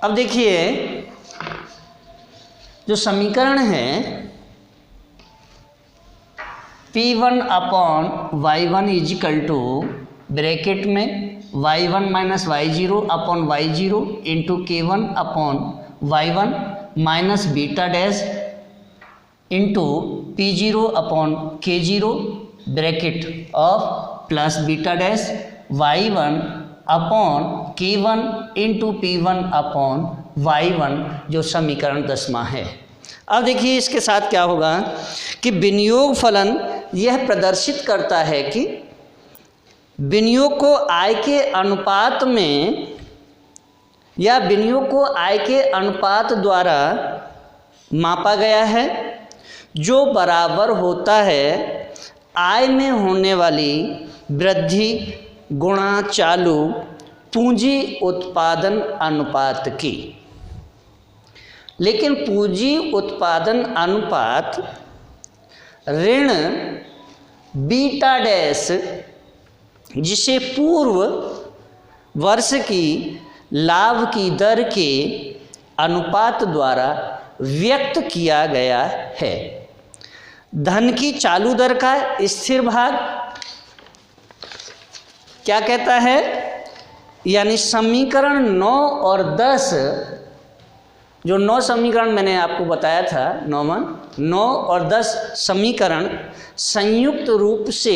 अब देखिए जो समीकरण है P1 upon Y1 is equal to bracket में Y1 minus Y0 upon Y0 into K1 upon Y1 minus beta dash into P0 upon K0 bracket of plus beta dash Y1 upon K1 into P1 upon Y1 जो समीकरण 10वां है। अब देखिए इसके साथ क्या होगा कि विनियोग फलन यह प्रदर्शित करता है कि विनियोग को आय के अनुपात में या विनियोग को आय के अनुपात द्वारा मापा गया है जो बराबर होता है आय में होने वाली वृद्धि गुणा चालू पूंजी उत्पादन अनुपात की। लेकिन पूंजी उत्पादन अनुपात ऋण बीटा डैश जिसे पूर्व वर्ष की लाभ की दर के अनुपात द्वारा व्यक्त किया गया है। धन की चालू दर का स्थिर भाग क्या कहता है, यानी समीकरण 9 और 10, जो 9 समीकरण मैंने आपको बताया था 9 और 10 समीकरण संयुक्त रूप से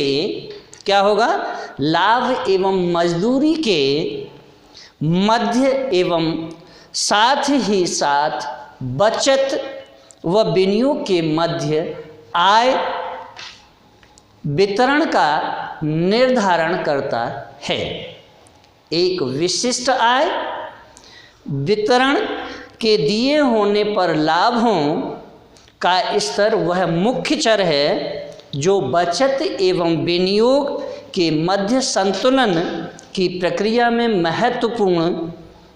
क्या होगा, लाभ एवं मजदूरी के मध्य एवं साथ ही साथ बचत व विनियोग के मध्य आय वितरण का निर्धारण करता है। एक विशिष्ट आय वितरण के दिए होने पर लाभों का स्तर वह मुख्य चर है जो बचत एवं विनियोग के मध्य संतुलन की प्रक्रिया में महत्वपूर्ण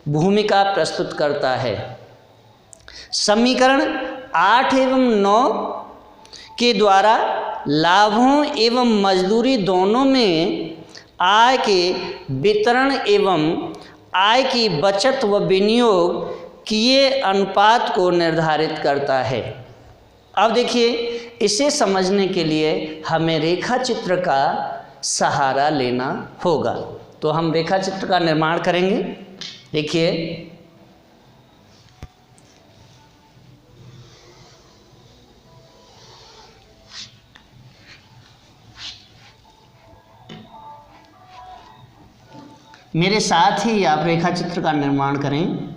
भूमिका प्रस्तुत करता है। समीकरण 8 एवं 9 के द्वारा लाभों एवं मजदूरी दोनों में आय के वितरण एवं आय की बचत व विनियोग किए अनुपात को निर्धारित करता है। अब देखिए इसे समझने के लिए हमें रेखा चित्र का सहारा लेना होगा, तो हम रेखा चित्र का निर्माण करेंगे। देखिए मेरे साथ ही आप रेखा चित्र का निर्माण करें।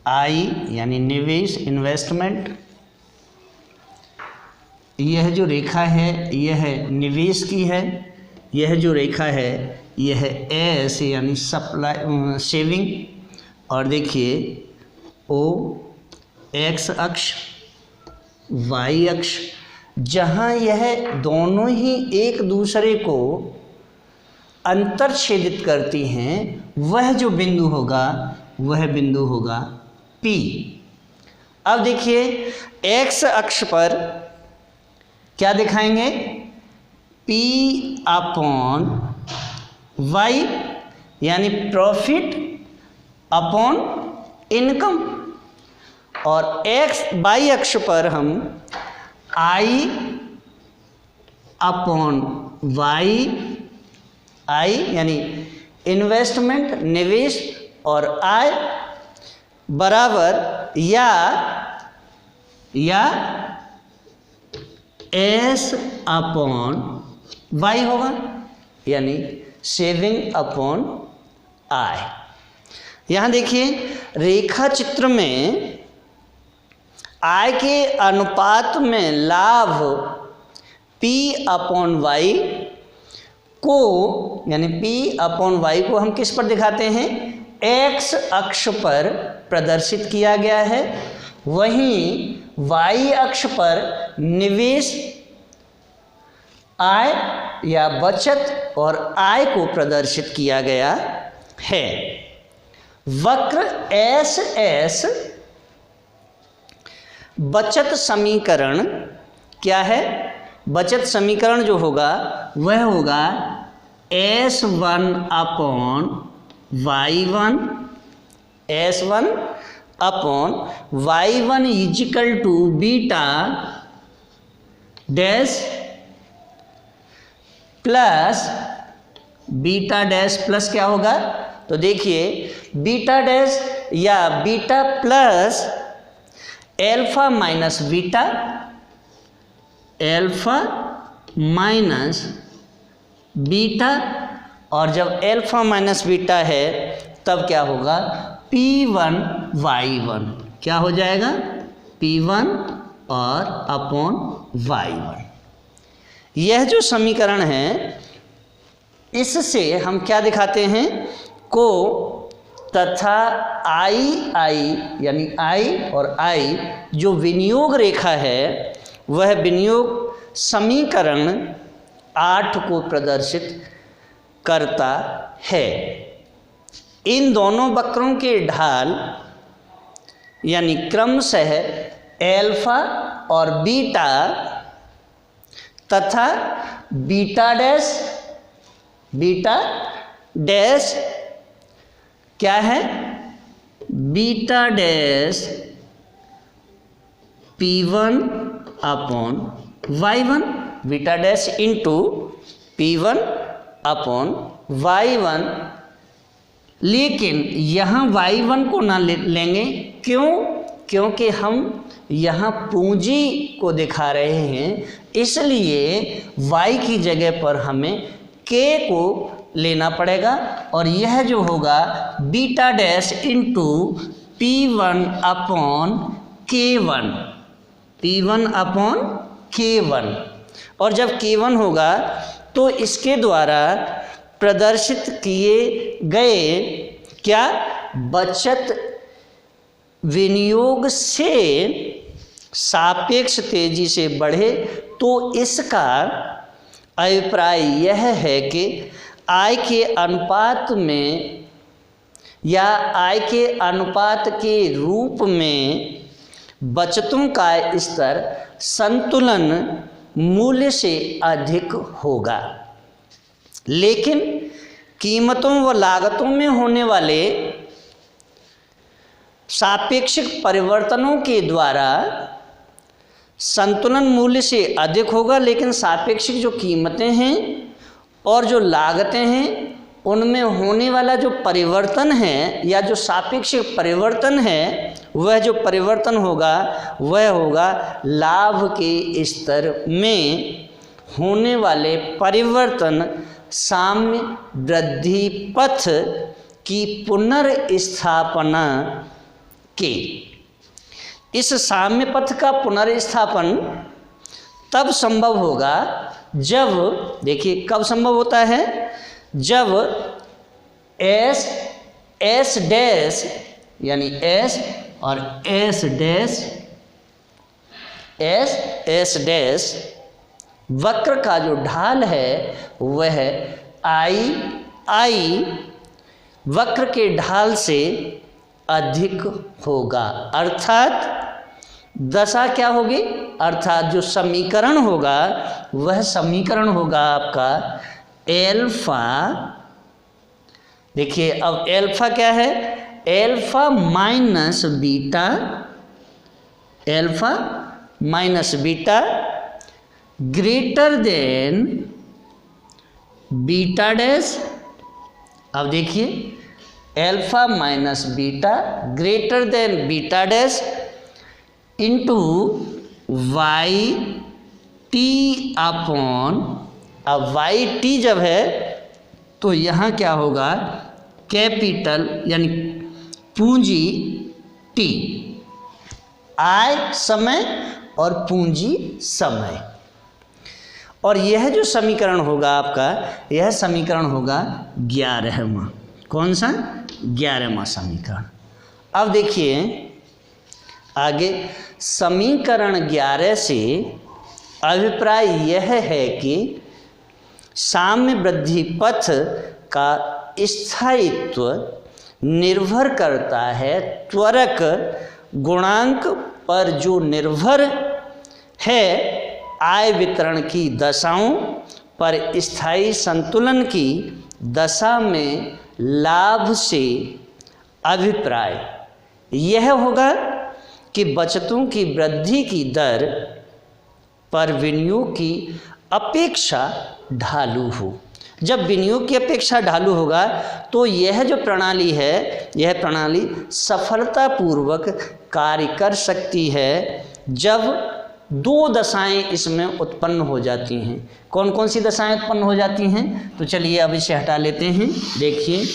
आई यानी निवेश इन्वेस्टमेंट, यह जो रेखा है यह निवेश की है, यह जो रेखा है यह एस यानी सप्लाई सेविंग, और देखिए ओ एक्स अक्ष वाई अक्ष, जहाँ यह दोनों ही एक दूसरे को अंतर छेदित करती हैं वह जो बिंदु होगा वह बिंदु होगा P। अब देखिए x अक्ष पर क्या दिखाएंगे, P अपॉन Y यानी प्रॉफिट अपॉन इनकम, और y अक्ष पर हम I अपॉन Y, I यानी इन्वेस्टमेंट निवेश और आय बराबर या S अपॉन Y होगा, यानी सेविंग अपॉन आय। यहाँ देखिए रेखा चित्र में आय के अनुपात में लाभ P/Y को, यानी P/Y को हम किस पर दिखाते हैं, x अक्ष पर प्रदर्शित किया गया है, वहीं y अक्ष पर निवेश आय या बचत और आय को प्रदर्शित किया गया है। वक्र SS बचत समीकरण क्या है, बचत समीकरण जो होगा वह होगा S1/Y1 equal to beta dash plus क्या होगा, तो देखिए बीटा डैश या beta plus alpha minus beta, alpha minus beta, और जब एल्फा माइनस बीटा है तब क्या होगा, P1/Y1 क्या हो जाएगा, P1 और अपॉन Y1। यह जो समीकरण है इससे हम क्या दिखाते हैं, को तथा I यानी I और I जो विनियोग रेखा है वह विनियोग समीकरण 8 को प्रदर्शित करता है। इन दोनों वक्रों के ढाल यानी क्रमशः एल्फा और बीटा तथा बीटा डैश क्या है, beta dash P1/Y1, beta dash into P1/Y1, लेकिन यहाँ Y1 को ना लेंगे, क्योंकि हम यहाँ पूंजी को दिखा रहे हैं, इसलिए y की जगह पर हमें k को लेना पड़ेगा, और यह जो होगा बीटा डैश इंटू P1/K1, और जब K1 होगा तो इसके द्वारा प्रदर्शित किए गए क्या, बचत विनियोग से सापेक्ष तेजी से बढ़े, तो इसका अभिप्राय यह है कि आय के अनुपात में या आय के अनुपात के रूप में बचतों का स्तर संतुलन मूल्य से अधिक होगा, लेकिन कीमतों व लागतों में होने वाले सापेक्षिक परिवर्तनों के द्वारा संतुलन मूल्य से अधिक होगा, लेकिन सापेक्षिक जो कीमतें हैं और जो लागतें हैं उनमें होने वाला जो परिवर्तन है या जो सापेक्षिक परिवर्तन है, वह जो परिवर्तन होगा वह होगा लाभ के स्तर में होने वाले परिवर्तन साम्य वृद्धि पथ की पुनर्स्थापना के। इस साम्य पथ का पुनर्स्थापन तब संभव होगा जब, देखिए कब संभव होता है, जब एस डैश यानी एस और एस डैश वक्र का जो ढाल है वह आई वक्र के ढाल से अधिक होगा, अर्थात दशा क्या होगी, अर्थात जो समीकरण होगा वह समीकरण होगा आपका एल्फा। देखिए अब एल्फा क्या है, alpha minus beta greater than beta dash. अब देखिए alpha minus beta greater than beta dash into Y T upon, अब वाई टी जब है तो यहाँ क्या होगा, कैपिटल यानी पूंजी टी, आय समय और पूंजी समय। और यह जो समीकरण होगा आपका, यह समीकरण होगा 11वां। कौन सा? 11वां समीकरण। अब देखिए आगे, समीकरण 11 से अभिप्राय यह है कि साम्य वृद्धि पथ का स्थायित्व निर्भर करता है त्वरक गुणांक पर, जो निर्भर है आय वितरण की दशाओं पर। स्थायी संतुलन की दशा में लाभ से अभिप्राय यह होगा कि बचतों की वृद्धि की दर पर विनियोग की अपेक्षा ढालू हो। जब विनियोग की अपेक्षा ढालू होगा तो यह जो प्रणाली है, यह प्रणाली सफलतापूर्वक कार्य कर सकती है जब दो दशाएं इसमें उत्पन्न हो जाती हैं। कौन कौन सी दशाएं उत्पन्न हो जाती हैं? तो चलिए अब इसे हटा लेते हैं। देखिए,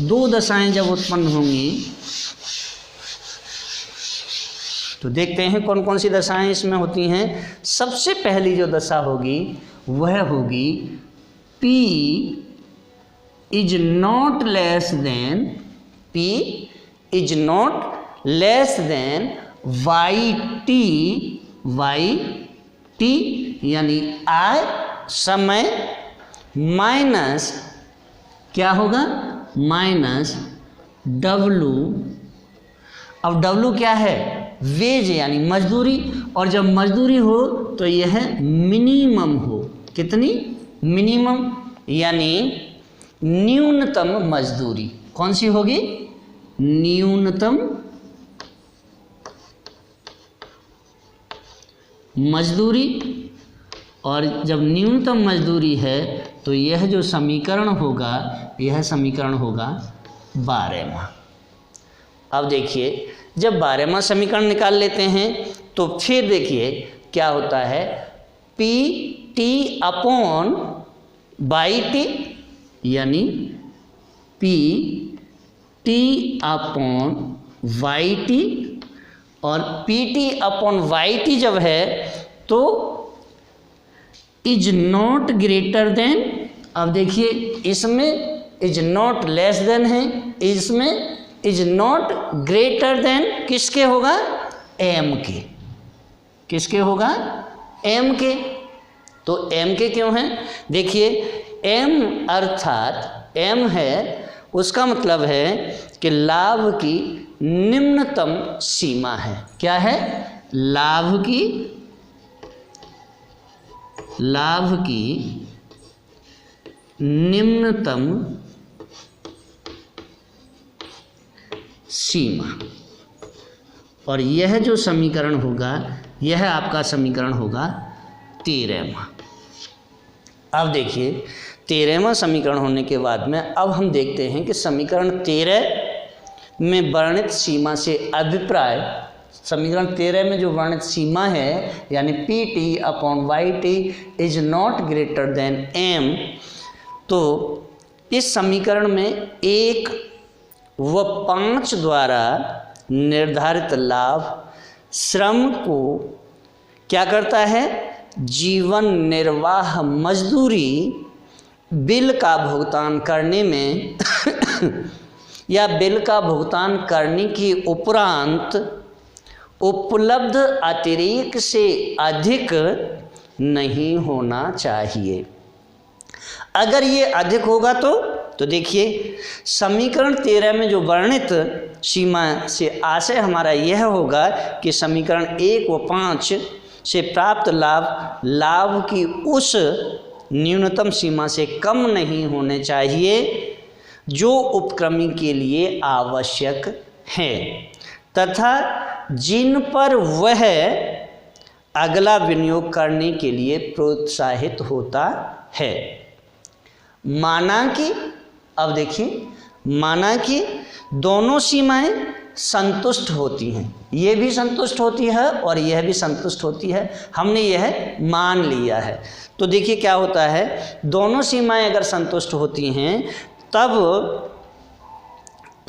दो दशाएं जब उत्पन्न होंगी तो देखते हैं कौन कौन सी दशाएं इसमें होती हैं। सबसे पहली जो दशा होगी वह होगी P is not less then, P is not less then YT यानी आय समय माइनस क्या होगा? Minus W। अब W क्या है? वेज यानी मजदूरी। और जब मजदूरी हो तो यह मिनिमम हो। कितनी? मिनिमम यानी न्यूनतम मजदूरी। कौन सी होगी? न्यूनतम मजदूरी। और जब न्यूनतम मजदूरी है तो यह जो समीकरण होगा, यह समीकरण होगा 12वां। अब देखिए, जब 12वां समीकरण निकाल लेते हैं तो फिर देखिए क्या होता है, PT अपॉन YT यानी PT अपॉन YT, और PT अपॉन YT जब है तो इज नॉट ग्रेटर देन। अब देखिए, इसमें इज नॉट लेस देन है, इसमें इज नॉट ग्रेटर देन किसके होगा? M के। किसके होगा? M के। तो M के क्यों है? देखिए, M अर्थात M है, उसका मतलब है कि लाभ की निम्नतम सीमा है। क्या है? लाभ की निम्नतम सीमा। और यह जो समीकरण होगा, यह आपका समीकरण होगा 13वां। अब देखिए, 13वां समीकरण होने के बाद में अब हम देखते हैं कि समीकरण 13 में वर्णित सीमा से अभिप्राय, समीकरण 13 में जो वर्णित सीमा है यानी PT upon YT is not greater than M, तो इस समीकरण में 1 व 5 द्वारा निर्धारित लाभ श्रम को क्या करता है? जीवन निर्वाह मजदूरी बिल का भुगतान करने में या बिल का भुगतान करने के उपरांत उपलब्ध अतिरिक्त से अधिक नहीं होना चाहिए। अगर ये अधिक होगा तो देखिए, समीकरण 13 में जो वर्णित सीमा से आशय हमारा यह होगा कि समीकरण 1 व 5 से प्राप्त लाभ की उस न्यूनतम सीमा से कम नहीं होने चाहिए जो उपक्रमी के लिए आवश्यक है तथा जिन पर वह अगला विनियोग करने के लिए प्रोत्साहित होता है। माना कि, अब देखिए, माना कि दोनों सीमाएं संतुष्ट होती हैं, ये भी संतुष्ट होती है और यह भी संतुष्ट होती है, हमने यह मान लिया है। तो देखिए क्या होता है, दोनों सीमाएं अगर संतुष्ट होती हैं तब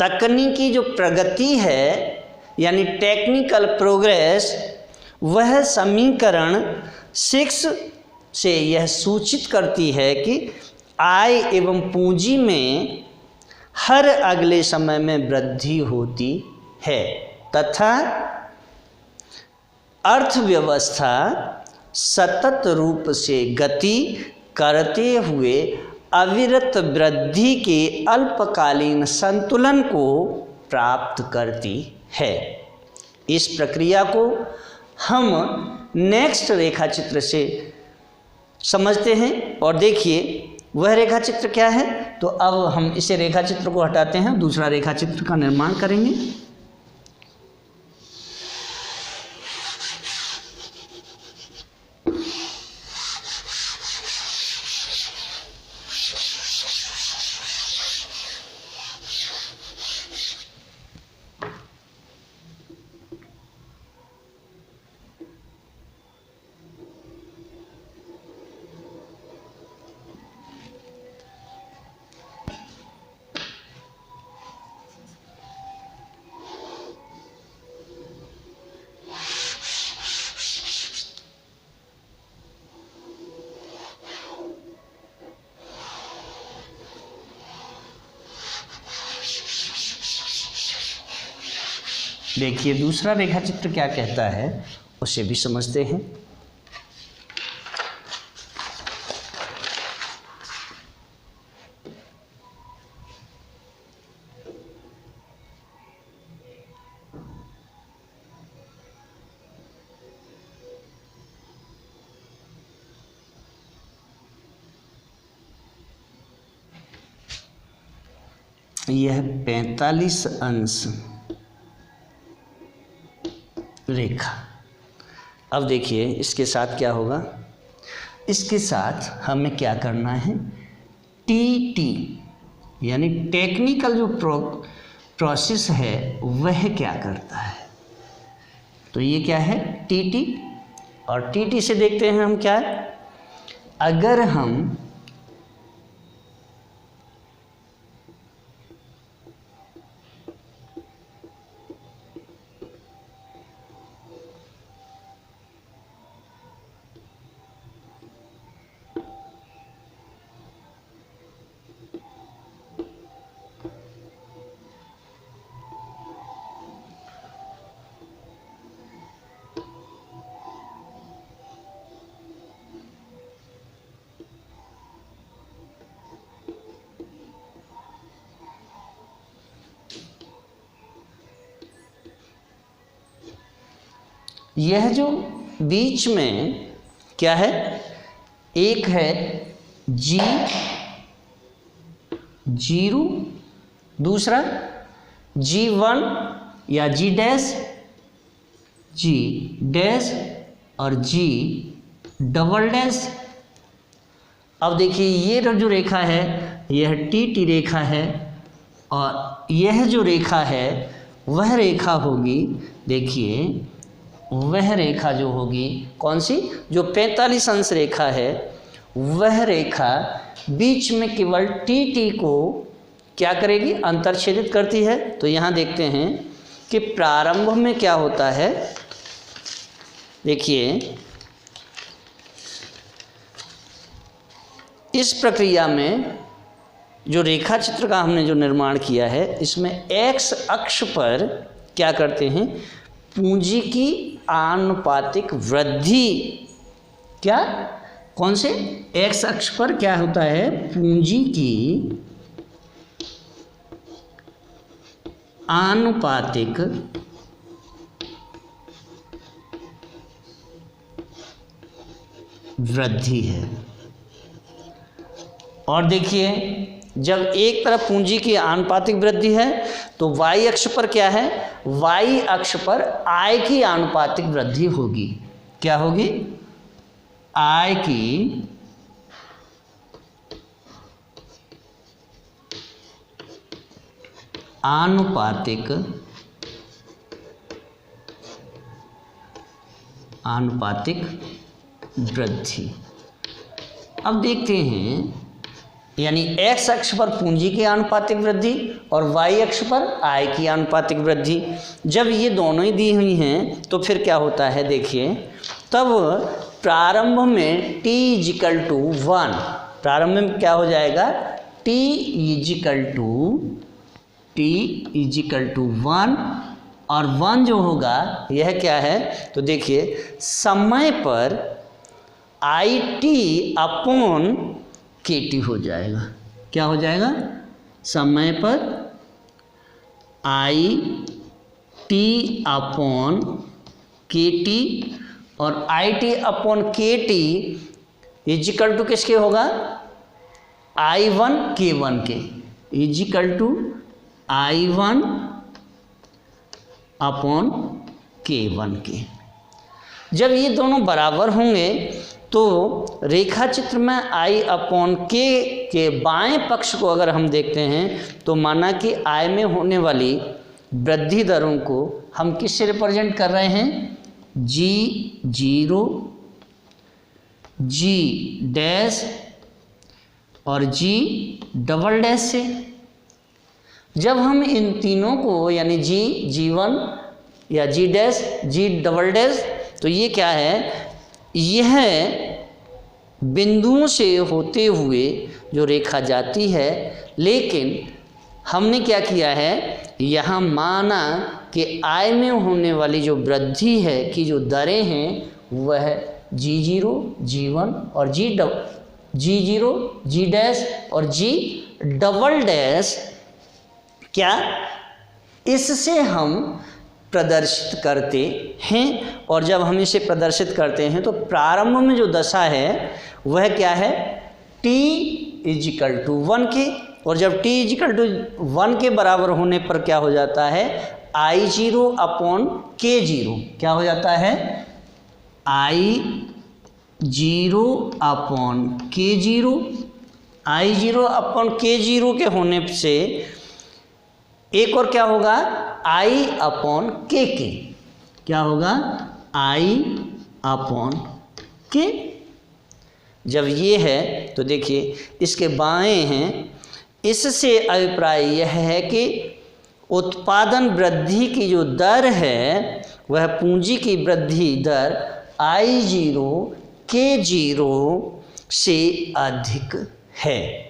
तकनीकी जो प्रगति है यानी टेक्निकल प्रोग्रेस, वह समीकरण 6 से यह सूचित करती है कि आय एवं पूंजी में हर अगले समय में वृद्धि होती है तथा अर्थव्यवस्था सतत रूप से गति करते हुए अविरत वृद्धि के अल्पकालीन संतुलन को प्राप्त करती है। इस प्रक्रिया को हम नेक्स्ट रेखा चित्र से समझते हैं और देखिए वह रेखा चित्र क्या है। तो अब हम इसे रेखा चित्र को हटाते हैं, दूसरा रेखा चित्र का निर्माण करेंगे। देखिए दूसरा रेखा चित्र क्या कहता है, उसे भी समझते हैं। यह 45 अंश रेखा। अब देखिए इसके साथ क्या होगा, इसके साथ हमें क्या करना है, टी यानी टेक्निकल जो प्रोसेस है वह क्या करता है। तो ये क्या है, टी और टी से देखते हैं हम क्या है। अगर हम यह जो बीच में क्या है, एक है G0, दूसरा G1 या G डैश और G डबल डैश। अब देखिए ये जो रेखा है यह टी रेखा है और यह जो रेखा है वह रेखा होगी, देखिए वह रेखा जो होगी कौन सी, जो 45 अंश रेखा है, वह रेखा बीच में केवल टी को क्या करेगी, अंतरछेदित करती है। तो यहाँ देखते हैं कि प्रारंभ में क्या होता है। देखिए इस प्रक्रिया में जो रेखा चित्र का हमने जो निर्माण किया है, इसमें एक्स अक्ष पर क्या करते हैं, पूंजी की आनुपातिक वृद्धि, क्या कौन से, एक्स अक्ष पर क्या होता है, पूंजी की आनुपातिक वृद्धि है। और देखिए जब एक तरफ पूंजी की आनुपातिक वृद्धि है तो y अक्ष पर क्या है, y अक्ष पर आय की आनुपातिक वृद्धि होगी। क्या होगी, आय की आनुपातिक वृद्धि। अब देखते हैं यानी एक्स अक्ष पर पूंजी की आनुपातिक वृद्धि और वाई अक्ष पर आय की आनुपातिक वृद्धि। जब ये दोनों ही दी हुई हैं तो फिर क्या होता है देखिए, तब प्रारंभ में t इजिकल टू 1, प्रारंभ में क्या हो जाएगा, t इजिकल टू 1, और 1 जो होगा यह क्या है, तो देखिए समय पर आई टी अपॉन के टी हो जाएगा। क्या हो जाएगा, समय पर आई टी अपॉन के टी, और आई टी अपॉन के टी इजिकल टू किसके होगा, I1 K1 के, is equal to I1 upon K1 के। जब ये दोनों बराबर होंगे तो रेखा चित्र में I अपॉन K के बाएं पक्ष को अगर हम देखते हैं तो माना कि आय में होने वाली वृद्धि दरों को हम किससे रिप्रेजेंट कर रहे हैं, G0, G डैश और G डबल डैश से। जब हम इन तीनों को यानी G1 या G dash, G double dash, तो ये क्या है, यह बिंदुओं से होते हुए जो रेखा जाती है, लेकिन हमने क्या किया है, यहाँ माना कि आय में होने वाली जो वृद्धि है की जो दरें हैं वह G0, G1 और G0, G डैश और G डबल डैश, क्या इससे हम प्रदर्शित करते हैं। और जब हम इसे प्रदर्शित करते हैं तो प्रारंभ में जो दशा है वह क्या है, t इजिकल टू 1 के, और जब t इजिकल टू 1 के बराबर होने पर क्या हो जाता है, I0 अपॉन K0, क्या हो जाता है, I0 upon K0, I0 upon K0 के होने से एक और क्या होगा, I अपॉन K के, क्या होगा, I अपॉन K। जब ये है तो देखिए इसके बाएं हैं, इससे अभिप्राय यह है कि उत्पादन वृद्धि की जो दर है वह पूंजी की वृद्धि दर I0 K0 से अधिक है।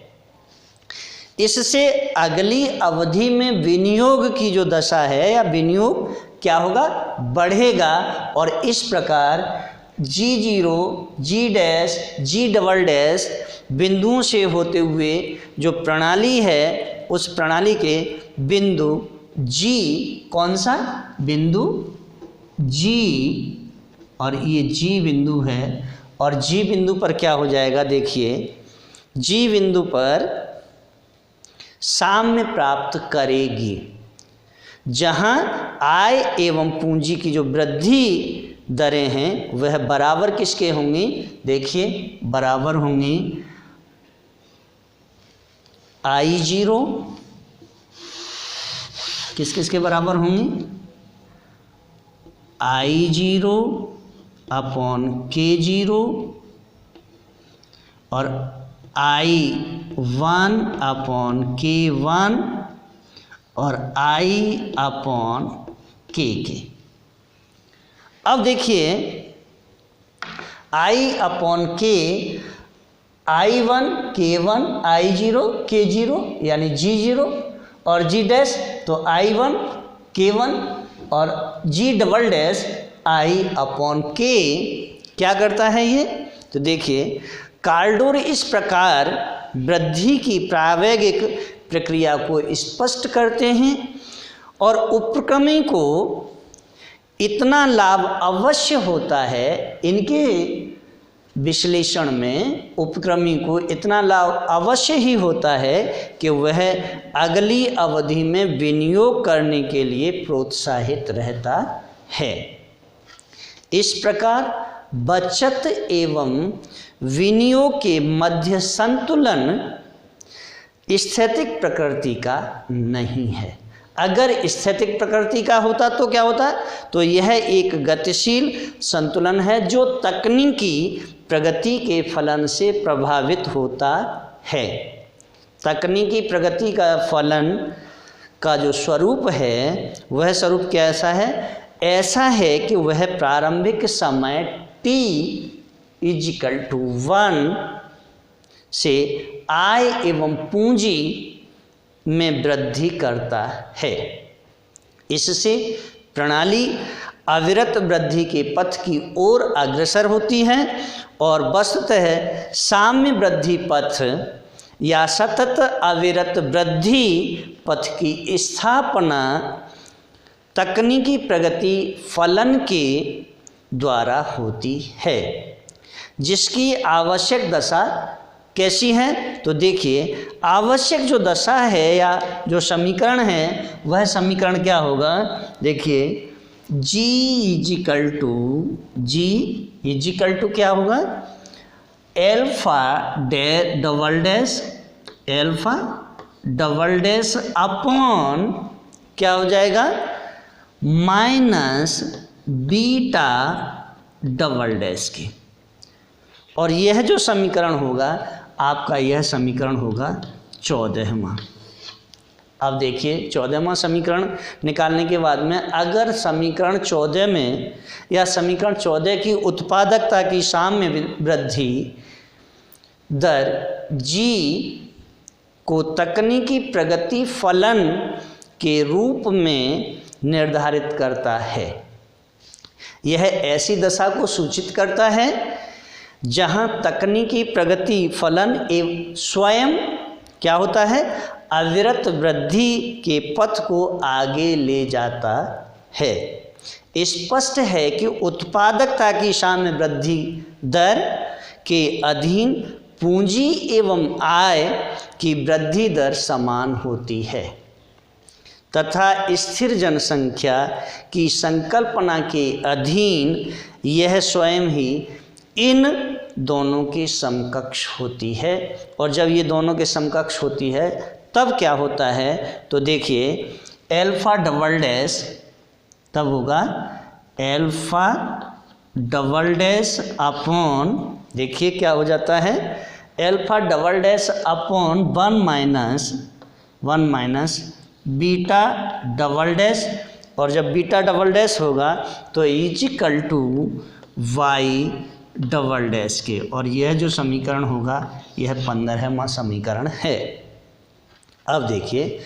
इससे अगली अवधि में विनियोग की जो दशा है या विनियोग क्या होगा, बढ़ेगा, और इस प्रकार G0, G dash, G double dash बिंदुओं से होते हुए जो प्रणाली है उस प्रणाली के बिंदु G, कौन सा बिंदु G, और ये G बिंदु है, और G बिंदु पर क्या हो जाएगा, देखिए G बिंदु पर साम्य प्राप्त करेगी, जहां आय एवं पूंजी की जो वृद्धि दरें हैं वह बराबर किसके होंगी, देखिए बराबर होंगी I0, किस किस के बराबर होंगी, I0 अपॉन K0 और I1 अपॉन K1 और I अपॉन K के। अब देखिए I upon K, I1 K1 I0 K0 यानी G0 और G डैश, तो I1 K1 और G double dash I upon K क्या करता है ये, तो देखिए कार्डोर इस प्रकार वृद्धि की प्रावेगिक प्रक्रिया को स्पष्ट करते हैं और उपक्रमी को इतना लाभ अवश्य होता है, इनके विश्लेषण में उपक्रमी को इतना लाभ अवश्य ही होता है कि वह अगली अवधि में विनियोग करने के लिए प्रोत्साहित रहता है। इस प्रकार बचत एवं विनियोग के मध्य संतुलन स्थैतिक प्रकृति का नहीं है। अगर स्थैतिक प्रकृति का होता तो क्या होता, तो यह एक गतिशील संतुलन है जो तकनीकी प्रगति के फलन से प्रभावित होता है। तकनीकी प्रगति का फलन का जो स्वरूप है वह स्वरूप कैसा है? ऐसा है कि वह प्रारंभिक समय t = 1 से आय एवं पूंजी में वृद्धि करता है। इससे प्रणाली अविरत वृद्धि के पथ की ओर अग्रसर होती है और वस्तुतः साम्य वृद्धि पथ या सतत अविरत वृद्धि पथ की स्थापना तकनीकी प्रगति फलन के द्वारा होती है, जिसकी आवश्यक दशा कैसी है? तो देखिए, आवश्यक जो दशा है या जो समीकरण है वह समीकरण क्या होगा? देखिए, G = क्या होगा? अल्फा डबल डैश अपॉन क्या हो जाएगा? माइनस बीटा डबल डैश के। और यह जो समीकरण होगा आपका, यह समीकरण होगा 14वां। अब देखिए, 14वां समीकरण निकालने के बाद में अगर समीकरण 14 में या समीकरण 14 की उत्पादकता की साम्य वृद्धि दर G को तकनीकी प्रगति फलन के रूप में निर्धारित करता है, यह ऐसी दशा को सूचित करता है जहां तकनीकी प्रगति फलन एवं स्वयं क्या होता है? अविरत वृद्धि के पथ को आगे ले जाता है। स्पष्ट है कि उत्पादकता की साम्य वृद्धि दर के अधीन पूंजी एवं आय की वृद्धि दर समान होती है तथा स्थिर जनसंख्या की संकल्पना के अधीन यह स्वयं ही इन दोनों के समकक्ष होती है। और जब ये दोनों के समकक्ष होती है तब क्या होता है? तो देखिए, अल्फा डबल डैश तब होगा अल्फा डबल डैश अपॉन, देखिए क्या हो जाता है? Alpha double dash upon 1 minus beta double dash. और जब बीटा डबल डैश होगा तो = y डबल डैश के। और यह जो समीकरण होगा यह 15वां समीकरण है। अब देखिए,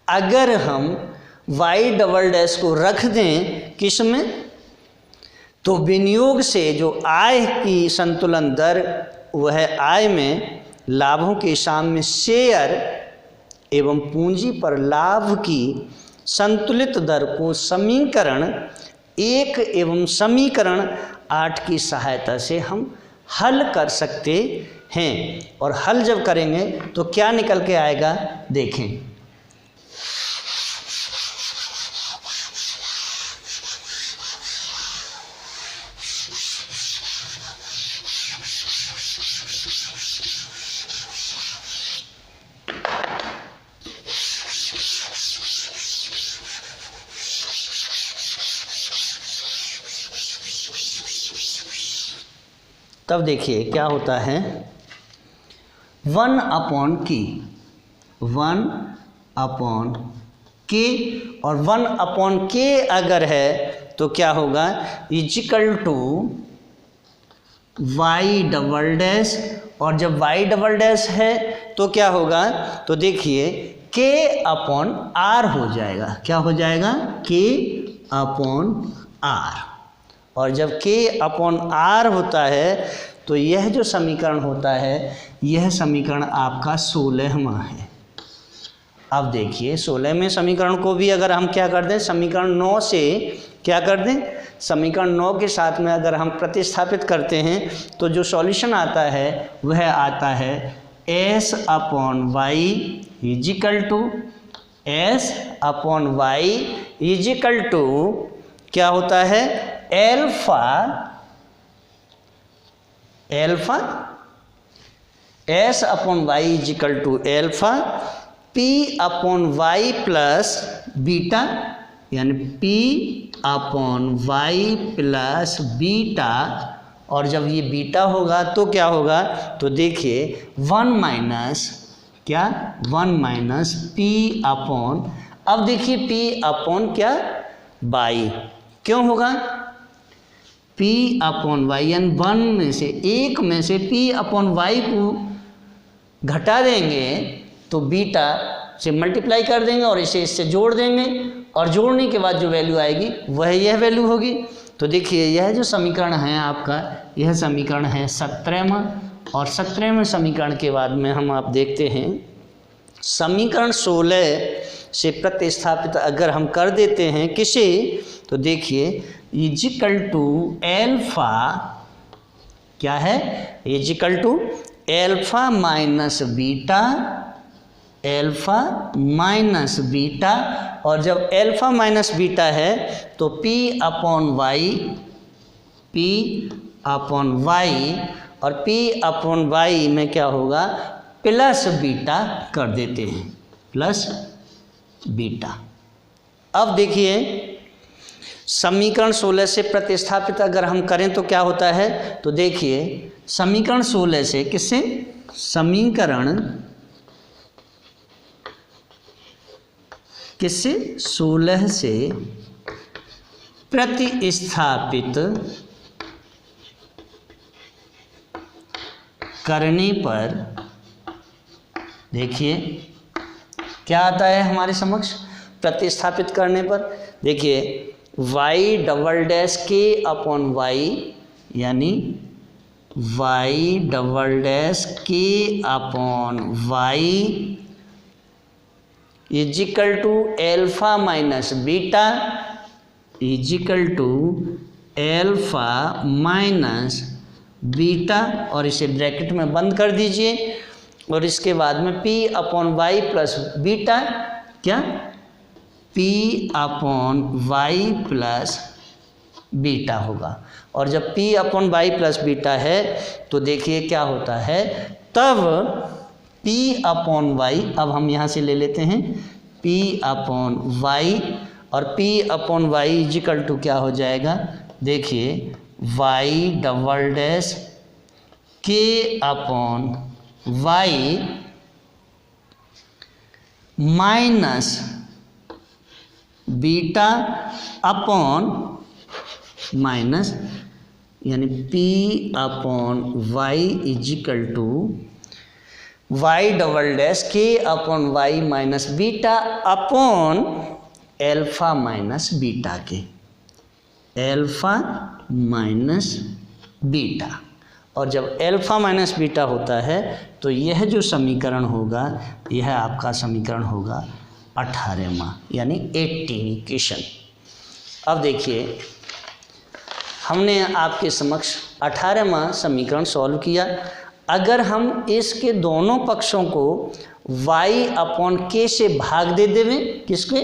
अगर हम y डबल डैश को रख दें किस में? तो विनियोग से जो आय की संतुलन दर वह आय में लाभों के साम्य शेयर एवं पूंजी पर लाभ की संतुलित दर को समीकरण 1 एवं समीकरण 8 की सहायता से हम हल कर सकते हैं। और हल जब करेंगे तो क्या निकल के आएगा देखें। तब देखिए क्या होता है, 1/k और 1/k अगर है तो क्या होगा? = y डबल डैश। और जब y डबल डैश है तो क्या होगा? तो देखिए k/r हो जाएगा। क्या हो जाएगा? k/r। और जब k/r होता है तो यह जो समीकरण होता है यह समीकरण आपका 16वां है। अब देखिए, 16वें समीकरण को भी अगर हम क्या कर दें, समीकरण 9 से क्या कर दें, समीकरण 9 के साथ में अगर हम प्रतिस्थापित करते हैं तो जो सॉल्यूशन आता है वह आता है s/y क्या होता है? Alpha s/y alpha p/y plus beta, यानी p/y प्लस बीटा। और जब ये बीटा होगा तो क्या होगा? तो देखिए 1 माइनस क्या 1 माइनस पी अपॉन, अब देखिए पी अपॉन क्या वाई, क्यों होगा पी अपॉन वाई, यानी 1 में से, एक में से पी अपॉन वाई को घटा देंगे तो बीटा से मल्टीप्लाई कर देंगे और इसे इससे जोड़ देंगे, और जोड़ने के बाद जो वैल्यू आएगी वह यह वैल्यू होगी। तो देखिए यह जो समीकरण है आपका, यह समीकरण है 17वां, और 17वें समीकरण के बाद में हम आप देखते हैं समीकरण 16 से प्रतिस्थापित अगर हम कर देते हैं किसे, तो देखिए इजिकल टू एल्फा, क्या है equal to alpha minus beta, alpha minus beta, और जब एल्फा माइनस बीटा है तो P upon Y, P upon Y, और पी अपॉन वाई में क्या होगा प्लस बीटा कर देते हैं, प्लस बीटा। अब देखिए समीकरण 16 से प्रतिस्थापित अगर हम करें तो क्या होता है, तो देखिए समीकरण 16 से किससे, समीकरण किससे 16 से प्रतिस्थापित करने पर देखिए क्या आता है हमारे समक्ष, प्रतिस्थापित करने पर देखिए y डबल डैश के अपॉन वाई, यानी y डबल डैश के upon Y equal to alpha minus beta, equal to alpha minus beta, और इसे ब्रैकेट में बंद कर दीजिए, और इसके बाद में p upon Y plus beta, क्या p upon Y plus beta होगा। और जब p upon Y plus beta है तो देखिए क्या होता है, तब p अपॉन वाई, अब हम यहाँ से ले लेते हैं p अपॉन वाई, और p upon Y equal to क्या हो जाएगा, देखिए y डबल डैश के upon y minus beta upon minus, यानी p upon Y equal to y double dash के upon y minus beta upon alpha minus beta के, alpha minus beta. और जब एल्फा माइनस बीटा होता है तो यह जो समीकरण होगा यह आपका समीकरण होगा 18वां, यानी 18 इक्वेशन। अब देखिए हमने आपके समक्ष 18वां समीकरण सॉल्व किया। अगर हम इसके दोनों पक्षों को y अपॉन के से भाग दे देवें, किसके,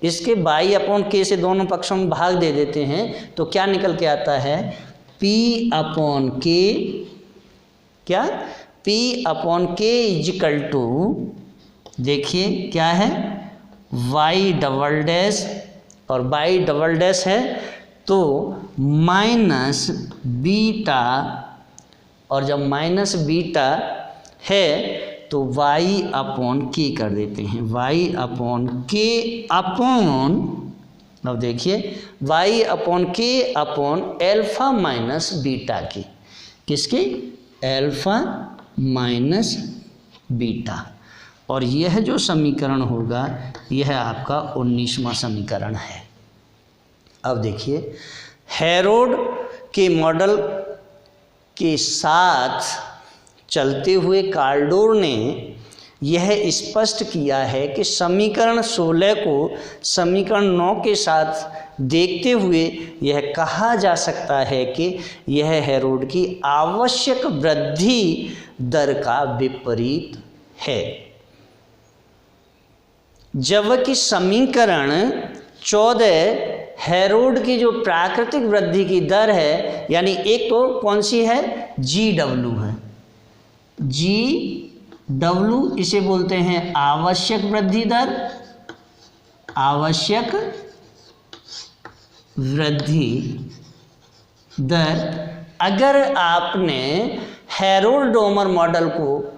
इसके y अपॉन के से दोनों पक्षों में भाग दे देते हैं तो क्या निकल के आता है, p अपॉन के, क्या p अपॉन के इजिकल टू, देखिए क्या है y डबल डैश, और y डबल डैश है तो माइनस बीटा, और जब माइनस बीटा है तो y अपॉन के कर देते हैं, y अपॉन के अपॉन, अब देखिए y अपॉन के अपॉन एल्फा माइनस बीटा की, किसके, एल्फा माइनस बीटा। और यह जो समीकरण होगा यह आपका 19वां समीकरण है। अब देखिए हेरोड के मॉडल के साथ चलते हुए कार्डोर ने यह स्पष्ट किया है कि समीकरण 16 को समीकरण 9 के साथ देखते हुए यह कहा जा सकता है कि यह हेरोड की आवश्यक वृद्धि दर का विपरीत है, जबकि समीकरण 14 हेरोड की जो प्राकृतिक वृद्धि की दर है, यानी एक तो कौन सी है, GW है, GW इसे बोलते हैं आवश्यक वृद्धि दर, आवश्यक वृद्धि दर। अगर आपने हेरोल्ड डोमर मॉडल को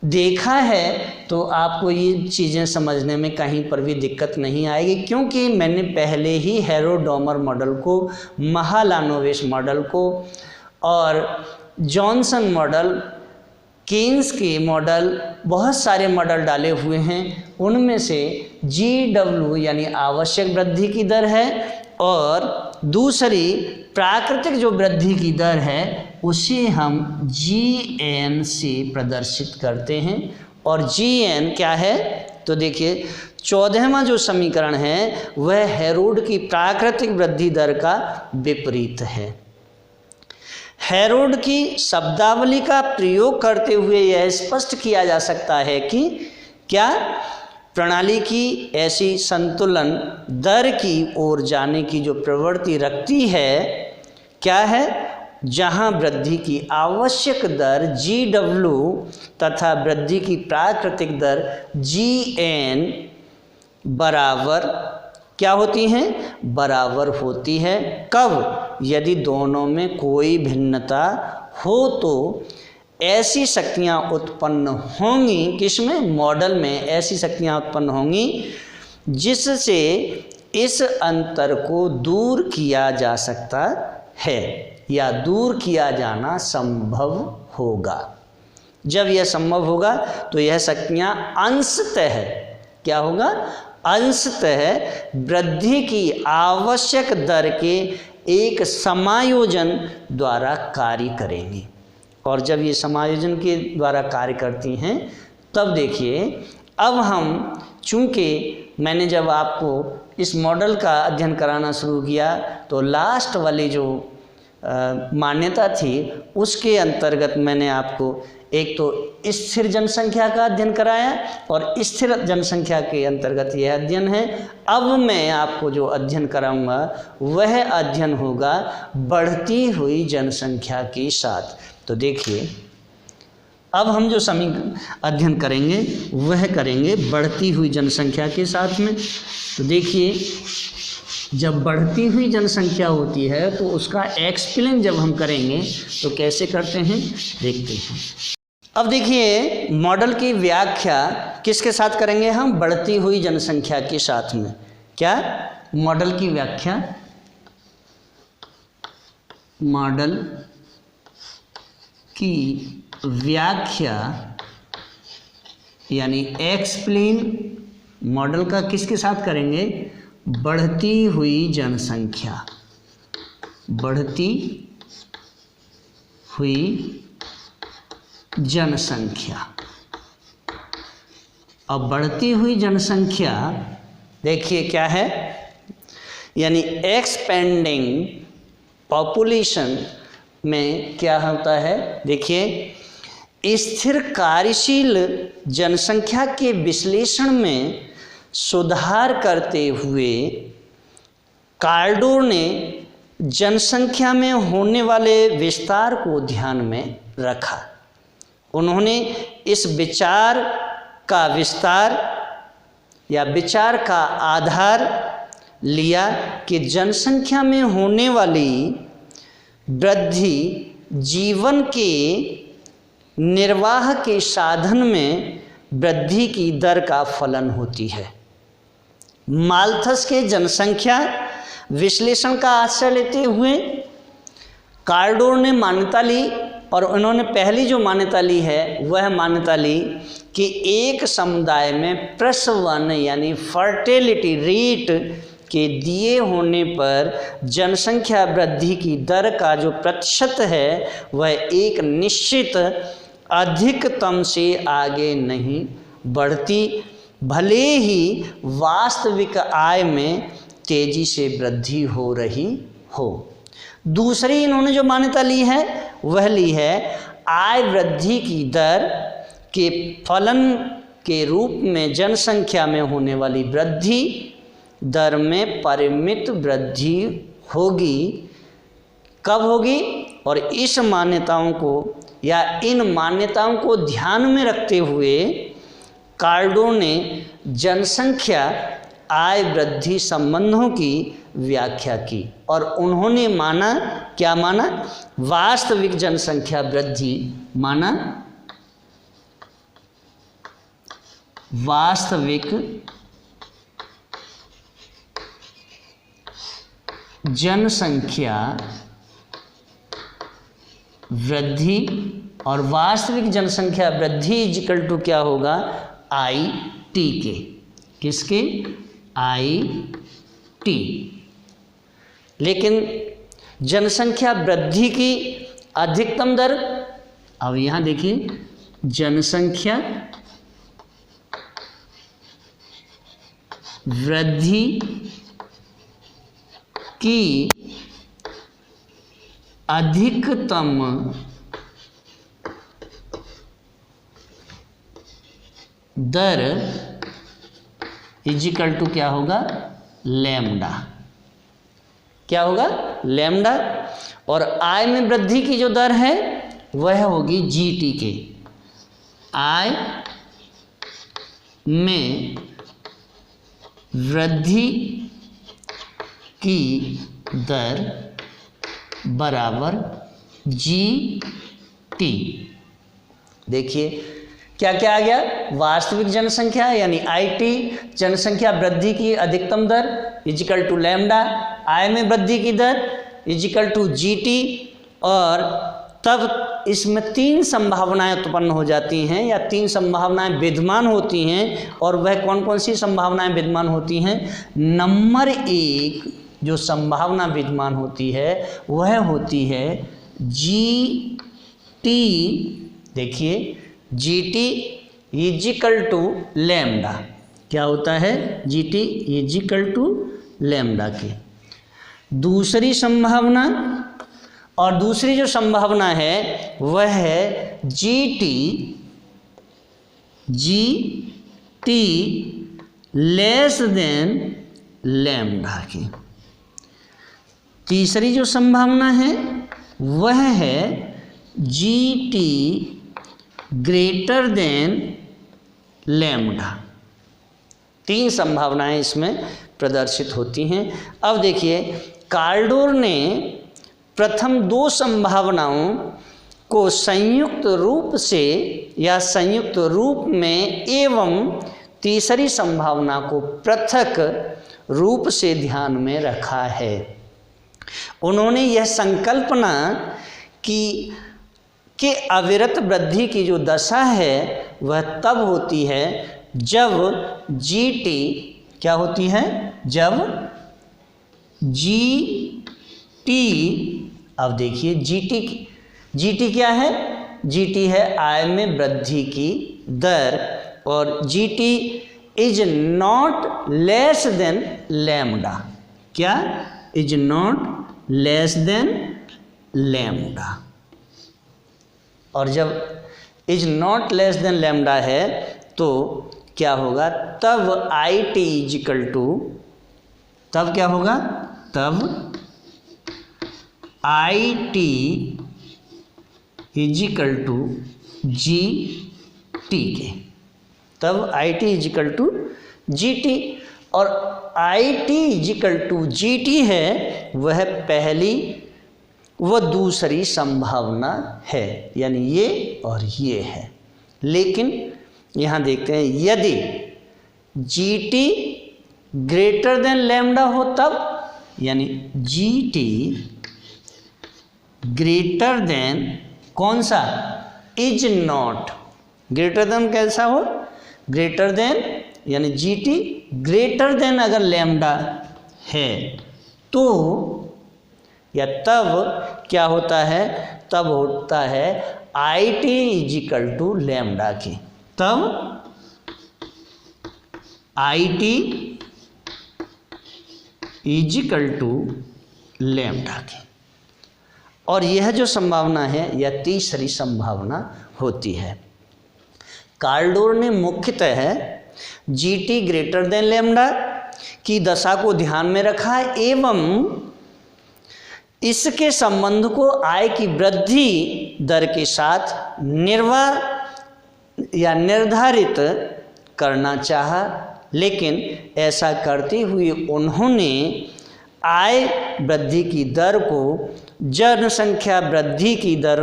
देखा है तो आपको ये चीज़ें समझने में कहीं पर भी दिक्कत नहीं आएगी, क्योंकि मैंने पहले ही हेरोडोमर मॉडल को, महालानोविस मॉडल को और जॉनसन मॉडल, केन्स के मॉडल, बहुत सारे मॉडल डाले हुए हैं। उनमें से GW यानी आवश्यक वृद्धि की दर है, और दूसरी प्राकृतिक जो वृद्धि की दर है उसे हम GN से प्रदर्शित करते हैं। और GN क्या है, तो देखिए 14वां जो समीकरण है वह हेरोड की प्राकृतिक वृद्धि दर का विपरीत है। हेरोड की शब्दावली का प्रयोग करते हुए यह स्पष्ट किया जा सकता है कि क्या प्रणाली की ऐसी संतुलन दर की ओर जाने की जो प्रवृत्ति रखती है, क्या है, जहां वृद्धि की आवश्यक दर GW तथा वृद्धि की प्राकृतिक दर GN बराबर क्या होती हैं, बराबर होती है। कब, यदि दोनों में कोई भिन्नता हो तो ऐसी शक्तियाँ उत्पन्न होंगी, किसमें, मॉडल में ऐसी शक्तियाँ उत्पन्न होंगी जिससे इस अंतर को दूर किया जा सकता है या दूर किया जाना संभव होगा। जब यह संभव होगा तो यह शक्तियाँ अंशतः क्या होगा, अंशतः वृद्धि की आवश्यक दर के एक समायोजन द्वारा कार्य करेंगी। और जब ये समायोजन के द्वारा कार्य करती हैं तब देखिए, अब हम, चूँकि मैंने जब आपको इस मॉडल का अध्ययन कराना शुरू किया तो लास्ट वाली जो मान्यता थी उसके अंतर्गत मैंने आपको एक तो स्थिर जनसंख्या का अध्ययन कराया, और स्थिर जनसंख्या के अंतर्गत यह अध्ययन है। अब मैं आपको जो अध्ययन कराऊंगा वह अध्ययन होगा बढ़ती हुई जनसंख्या के साथ। तो देखिए, अब हम जो अध्ययन करेंगे वह करेंगे बढ़ती हुई जनसंख्या के साथ में। तो देखिए, जब बढ़ती हुई जनसंख्या होती है तो उसका एक्सप्लेन जब हम करेंगे तो कैसे करते हैं, देखते हैं। अब देखिए, मॉडल की व्याख्या किसके साथ करेंगे हम, बढ़ती हुई जनसंख्या के साथ में। क्या, मॉडल की व्याख्या, मॉडल की व्याख्या यानी एक्सप्लेन मॉडल का किसके साथ करेंगे, बढ़ती हुई जनसंख्या, बढ़ती हुई जनसंख्या। अब बढ़ती हुई जनसंख्या देखिए क्या है, यानी एक्सपेंडिंग पॉपुलेशन में क्या होता है, देखिए, स्थिर कार्यशील जनसंख्या के विश्लेषण में सुधार करते हुए कार्डो ने जनसंख्या में होने वाले विस्तार को ध्यान में रखा। उन्होंने इस विचार का विस्तार या विचार का आधार लिया कि जनसंख्या में होने वाली वृद्धि जीवन के निर्वाह के साधन में वृद्धि की दर का फलन होती है। माल्थस के जनसंख्या विश्लेषण का आश्रय लेते हुए कार्डो ने मान्यता ली, और उन्होंने पहली जो मान्यता ली है वह मान्यता ली कि एक समुदाय में प्रसवन यानी फर्टिलिटी रेट के दिए होने पर जनसंख्या वृद्धि की दर का जो प्रतिशत है वह एक निश्चित अधिकतम से आगे नहीं बढ़ती, भले ही वास्तविक आय में तेजी से वृद्धि हो रही हो। दूसरी इन्होंने जो मान्यता ली है वह ली है आय वृद्धि की दर के फलन के रूप में जनसंख्या में होने वाली वृद्धि दर में परिमित वृद्धि होगी। कब होगी, और इस मान्यताओं को या इन मान्यताओं को ध्यान में रखते हुए कार्डो ने जनसंख्या आय वृद्धि संबंधों की व्याख्या की, और उन्होंने माना, क्या माना, वास्तविक जनसंख्या वृद्धि माना वास्तविक जनसंख्या वृद्धि, और वास्तविक जनसंख्या वृद्धि इज इक्वल टू क्या होगा, आई टी के। किसके? I T. लेकिन जनसंख्या वृद्धि की अधिकतम दर, अब यहाँ देखिए, जनसंख्या वृद्धि की अधिकतम दर इजिकल टू क्या होगा, लैम्डा। क्या होगा, लैम्डा। और आय में वृद्धि की जो दर है वह होगी जीटी के। आय में वृद्धि की दर बराबर जी टी। देखिए क्या क्या आ गया, वास्तविक जनसंख्या यानी आईटी, जनसंख्या वृद्धि की अधिकतम दर इजिकल टू लैम्डा, आय में वृद्धि की दर इजिकल टू जीटी। और तब इसमें तीन संभावनाएं उत्पन्न हो जाती हैं या तीन संभावनाएं विद्यमान होती हैं। और वह कौन कौन सी संभावनाएं विद्यमान होती हैं? नंबर एक जो संभावना विद्यमान होती है वह होती है जी टी। देखिए G T equal to lambda. क्या होता है? G T equal to lambda के। दूसरी संभावना, और दूसरी जो संभावना है वह है G T less than lambda की। तीसरी जो संभावना है वह है G T greater than lambda. तीन संभावनाएं इसमें प्रदर्शित होती हैं। अब देखिए कार्डोर ने प्रथम दो संभावनाओं को संयुक्त रूप से या संयुक्त रूप में एवं तीसरी संभावना को पृथक रूप से ध्यान में रखा है। उन्होंने यह संकल्पना की कि अविरत वृद्धि की जो दशा है वह तब होती है जब जीटी क्या होती है, जब जीटी, अब देखिए जीटी क्या है, जीटी है आय में वृद्धि की दर, और GT is not less than lambda. क्या? Is not less than lambda. और जब is not less than lambda है तो क्या होगा, तब आई टी इजिकल टू, तब क्या होगा, तब I T equal to G T के। तब I T equal to G T, और I T equal to G T है वह पहली व दूसरी संभावना है, यानी ये और ये है। लेकिन यहाँ देखते हैं यदि G T greater than lambda हो तब, यानी जी टी ग्रेटर देन कौन सा, इज नॉट, ग्रेटर देन कैसा हो, ग्रेटर देन यानी जी टी ग्रेटर देन अगर लैम्डा है तो, या तब क्या होता है, तब होता है I T equal to lambda की। तब I T equal to lambda की। और यह जो संभावना है यह तीसरी संभावना होती है। कार्डोर ने मुख्यतः G T greater than lambda की दशा को ध्यान में रखा एवं इसके संबंध को आय की वृद्धि दर के साथ निर्धारित करना चाहा। लेकिन ऐसा करते हुए उन्होंने आय वृद्धि की दर को जनसंख्या वृद्धि की दर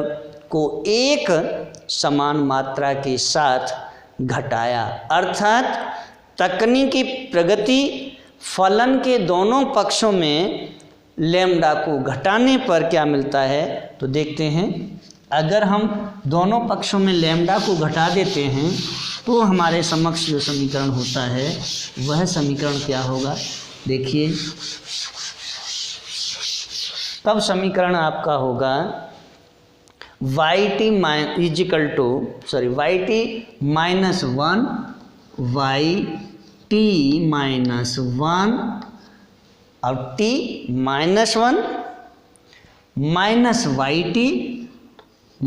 को एक समान मात्रा के साथ घटाया, अर्थात तकनीकी प्रगति फलन के दोनों पक्षों में लैम्डा को घटाने पर क्या मिलता है, तो देखते हैं। अगर हम दोनों पक्षों में लैम्डा को घटा देते हैं तो हमारे समक्ष जो समीकरण होता है वह समीकरण क्या होगा, देखिए। तब समीकरण आपका होगा yt equal to yt minus 1 yt minus 1 और t minus 1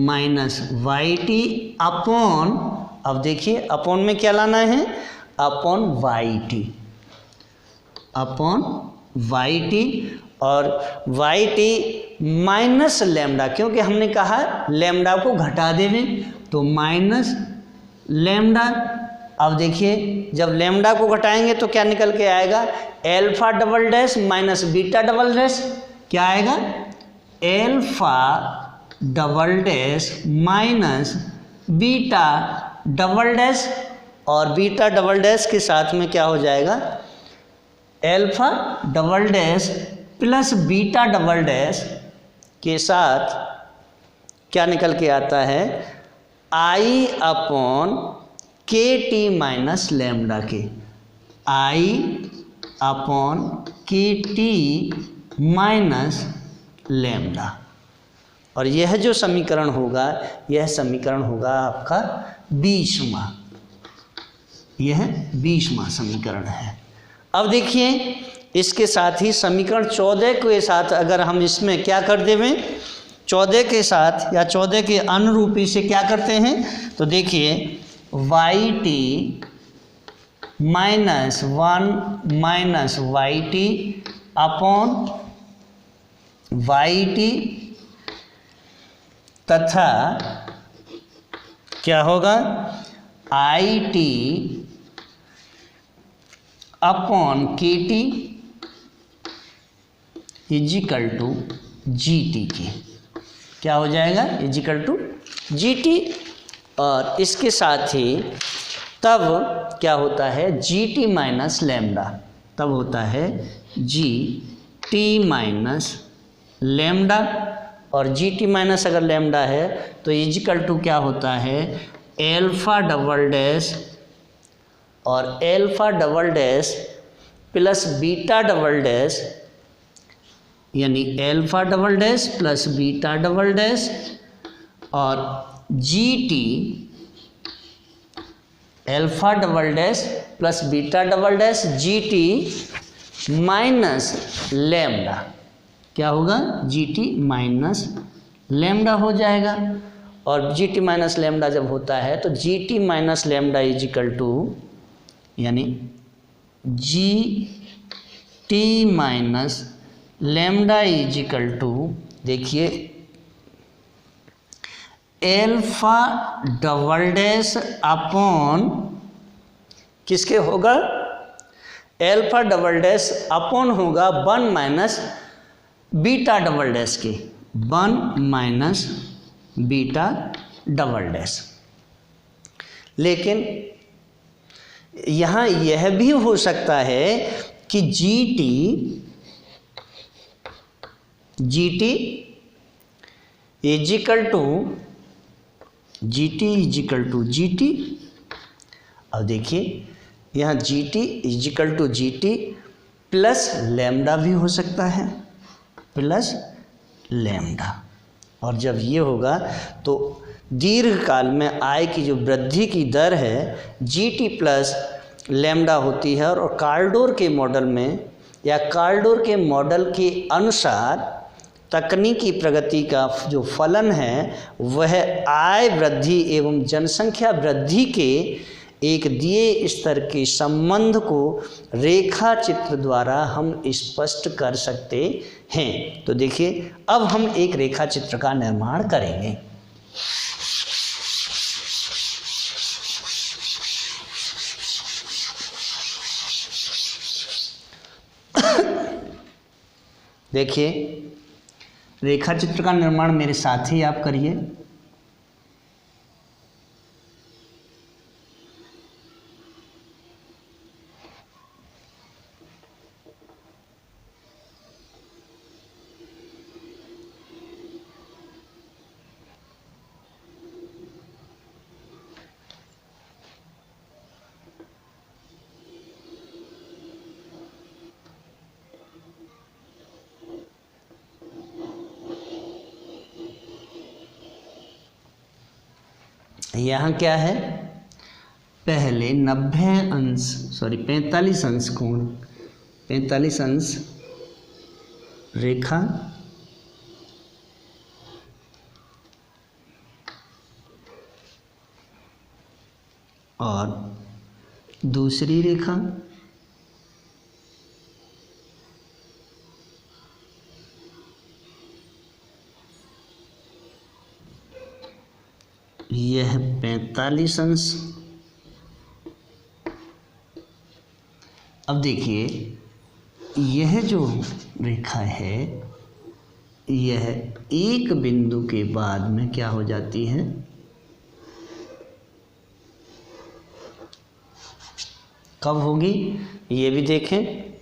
minus yt upon, अब देखिए अपॉन में क्या लाना है, अपॉन yt और yt माइनस लैम्डा, क्योंकि हमने कहा लैम्डा को घटा देने, तो माइनस लैम्डा। अब देखिए जब लैम्डा को घटाएंगे तो क्या निकल के आएगा, alpha double dash minus beta double dash, क्या आएगा, alpha double dash minus beta double dash, और बीटा डबल डैश के साथ में क्या हो जाएगा, alpha double dash plus beta double dash के साथ क्या निकल के आता है, आई अपॉन के टी माइनस लैम्डा के, आई अपॉन के टी माइनस लैम्डा। और यह जो समीकरण होगा, यह समीकरण होगा आपका 20वां, यह 20वां समीकरण है। अब देखिए इसके साथ ही समीकरण 14 के साथ अगर हम इसमें क्या कर देवें, 14 के साथ या 14 के अनुरूपी से क्या करते हैं, तो देखिए yt minus 1 minus yt upon yt तथा क्या होगा, it upon kt is equal to gt के, क्या हो जाएगा, इजिकल टू gt। और इसके साथ ही तब क्या होता है, gt माइनस लैम्डा, तब होता है gt माइनस लैम्डा, और gt माइनस अगर लैम्डा है तो इजिकल टू क्या होता है, एल्फा डबल डैश और alpha double dash plus beta double dash, यानी alpha double dash plus beta double dash, और gt alpha double dash plus beta double dash gt minus lambda, क्या होगा, gt माइनस लैम्डा हो जाएगा। और gt minus lambda जब होता है तो gt minus lambda is equal to, यानी gt minus lambda is equal to, देखिए एल्फा डबल डैश अपॉन किसके होगा, एल्फा डबल डैश अपॉन होगा 1 माइनस बीटा डबल डैश के, 1 माइनस बीटा डबल डैश। लेकिन यहाँ यह भी हो सकता है कि gt इजिकल टू gt, अब देखिए यहाँ gt is equal to gt plus lambda भी हो सकता है, प्लस लैम्डा। और जब ये होगा तो दीर्घ काल में आय की जो वृद्धि की दर है gt प्लस लैम्डा होती है, और कार्लडोर के मॉडल में या कार्लडोर के मॉडल के अनुसार तकनीकी प्रगति का जो फलन है वह आय वृद्धि एवं जनसंख्या वृद्धि के एक दिए स्तर के संबंध को रेखा चित्र द्वारा हम स्पष्ट कर सकते हैं। तो देखिए अब हम एक रेखा चित्र का निर्माण करेंगे। देखिए रेखा चित्र का निर्माण मेरे साथ ही आप करिए। यहाँ क्या है, पहले 45 अंश कोण, 45 अंश रेखा और दूसरी रेखा यह 45 अंश। अब देखिए यह जो रेखा है यह एक बिंदु के बाद में क्या हो जाती है, कब होगी ये भी देखें।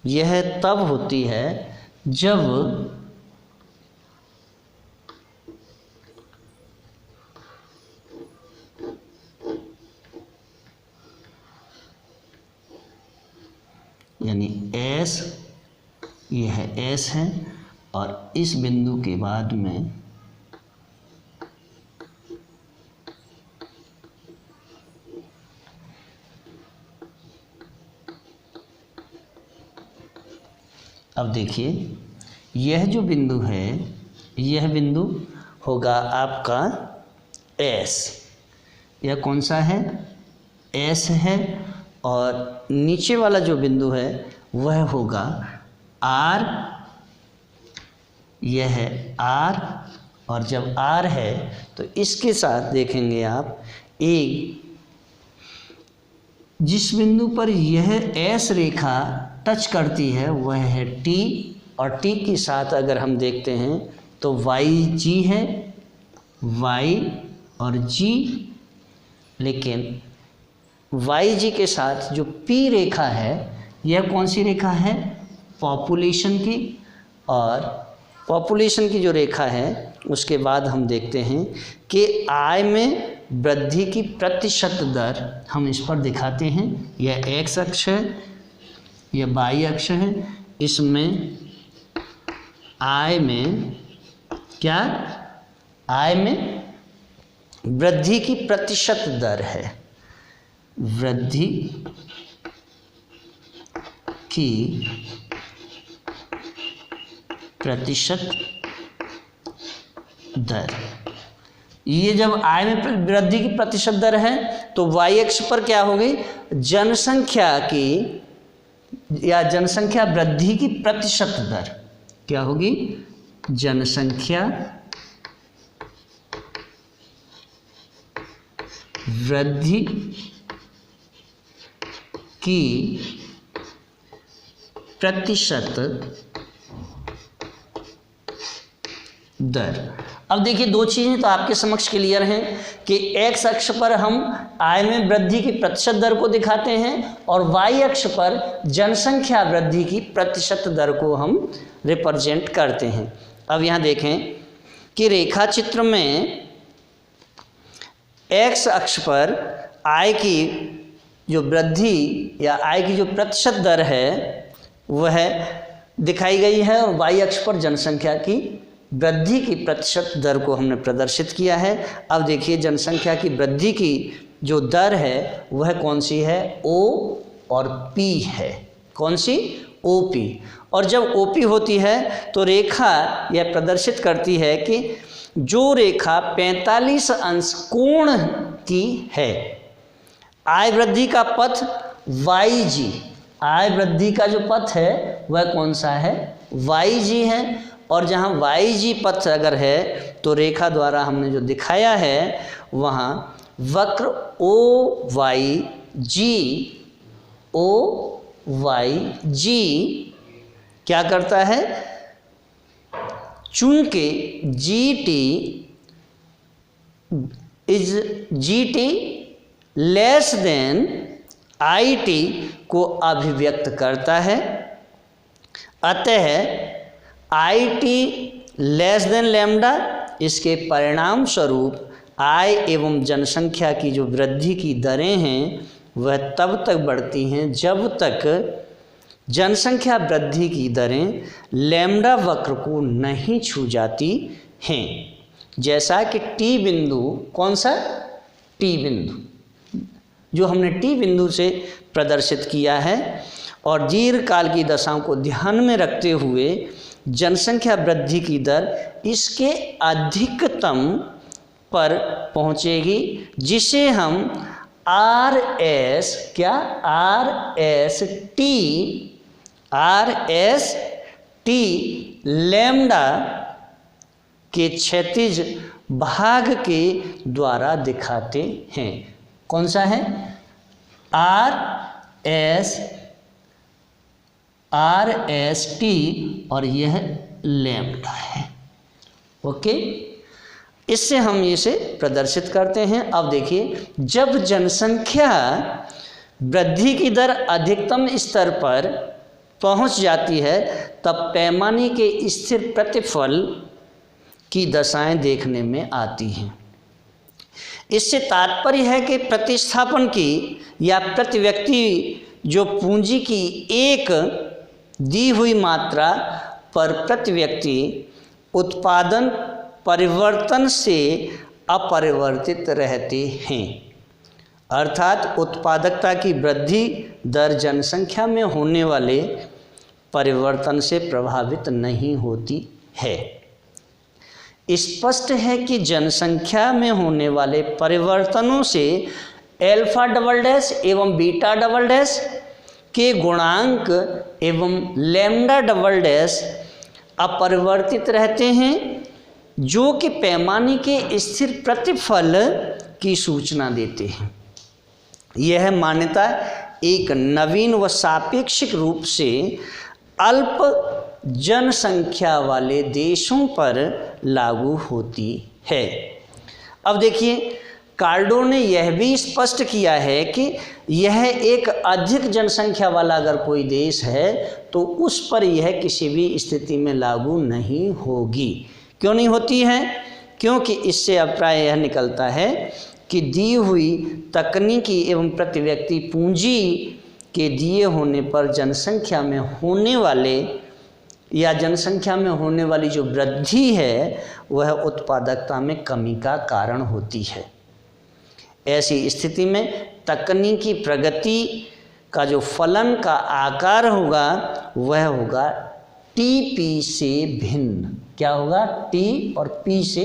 यह तब होती है जब यानी S, यह S है और इस बिंदु के बाद में अब देखिए यह जो बिंदु है यह बिंदु होगा आपका S। यह कौन सा है, S है। और नीचे वाला जो बिंदु है वह होगा R, यह है R। और जब R है तो इसके साथ देखेंगे आप एक जिस बिंदु पर यह S रेखा टच करती है वह है T, और T के साथ अगर हम देखते हैं तो YG है, Y और G। लेकिन YG के साथ जो P रेखा है यह कौन सी रेखा है, पॉपुलेशन की। और पॉपुलेशन की जो रेखा है उसके बाद हम देखते हैं कि आय में वृद्धि की प्रतिशत दर हम इस पर दिखाते हैं। यह X अक्ष है, यह Y अक्ष है। इसमें आय में क्या, आय में वृद्धि की प्रतिशत दर है, वृद्धि की प्रतिशत दर। ये जब आय में वृद्धि की प्रतिशत दर है तो y अक्ष पर क्या होगी, जनसंख्या की या जनसंख्या वृद्धि की प्रतिशत दर क्या होगी, जनसंख्या वृद्धि की प्रतिशत दर। अब देखिए दो चीज़ें तो आपके समक्ष क्लियर हैं कि x अक्ष पर हम आय में वृद्धि की प्रतिशत दर को दिखाते हैं और y अक्ष पर जनसंख्या वृद्धि की प्रतिशत दर को हम रिप्रेजेंट करते हैं। अब यहाँ देखें कि रेखा चित्र में x अक्ष पर आय की जो वृद्धि या आय की जो प्रतिशत दर है वह दिखाई गई है और y अक्ष पर जनसंख्या की वृद्धि की प्रतिशत दर को हमने प्रदर्शित किया है। अब देखिए जनसंख्या की वृद्धि की जो दर है वह कौन सी है, O और P है। कौन सी, OP। और जब OP होती है तो रेखा यह प्रदर्शित करती है कि जो रेखा 45 अंश कोण की है, आय वृद्धि का पथ YG, आय वृद्धि का जो पथ है वह कौन सा है, YG है। और जहाँ YG पथ अगर है तो रेखा द्वारा हमने जो दिखाया है वहाँ वक्र OYG क्या करता है, चूंकि GT लेस देन IT को अभिव्यक्त करता है, अतः IT लेस देन लैम्डा, इसके परिणाम स्वरूप आय एवं जनसंख्या की जो वृद्धि की दरें हैं वह तब तक बढ़ती हैं जब तक जनसंख्या वृद्धि की दरें लैम्डा वक्र को नहीं छू जाती हैं। जैसा कि T बिंदु, कौन सा, टी बिंदु, जो हमने टी बिंदु से प्रदर्शित किया है। और दीर्घकाल की दशाओं को ध्यान में रखते हुए जनसंख्या वृद्धि की दर इसके अधिकतम पर पहुंचेगी, जिसे हम RS टी लैम्डा के क्षैतिज भाग के द्वारा दिखाते हैं। कौन सा है? RS टी और यह लैम्डा है। ओके, इससे हम इसे प्रदर्शित करते हैं। अब देखिए, जब जनसंख्या वृद्धि की दर अधिकतम स्तर पर पहुंच जाती है तब पैमाने के स्थिर प्रतिफल की दशाएं देखने में आती हैं। इससे तात्पर्य है कि प्रतिस्थापन की या प्रति व्यक्ति जो पूंजी की एक दी हुई मात्रा पर प्रति व्यक्ति उत्पादन परिवर्तन से अपरिवर्तित रहते हैं, अर्थात उत्पादकता की वृद्धि दर जनसंख्या में होने वाले परिवर्तन से प्रभावित नहीं होती है। स्पष्ट है कि जनसंख्या में होने वाले परिवर्तनों से अल्फा डबल डैश एवं बीटा डबल डैश के गुणांक एवं लैम्डा डबल डैश अपरिवर्तित रहते हैं, जो कि पैमाने के स्थिर प्रतिफल की सूचना देते हैं। यह मान्यता एक नवीन व सापेक्षिक रूप से अल्प जनसंख्या वाले देशों पर लागू होती है। अब देखिए, कार्डो ने यह भी स्पष्ट किया है कि यह एक अधिक जनसंख्या वाला अगर कोई देश है तो उस पर यह किसी भी स्थिति में लागू नहीं होगी। क्यों नहीं होती है? क्योंकि इससे अभिप्राय यह निकलता है कि दी हुई तकनीकी एवं प्रति व्यक्ति पूंजी के दिए होने पर जनसंख्या में होने वाले या जनसंख्या में होने वाली जो वृद्धि है वह उत्पादकता में कमी का कारण होती है। ऐसी स्थिति में तकनीकी प्रगति का जो फलन का आकार होगा वह होगा TP से भिन्न। क्या होगा? T और P से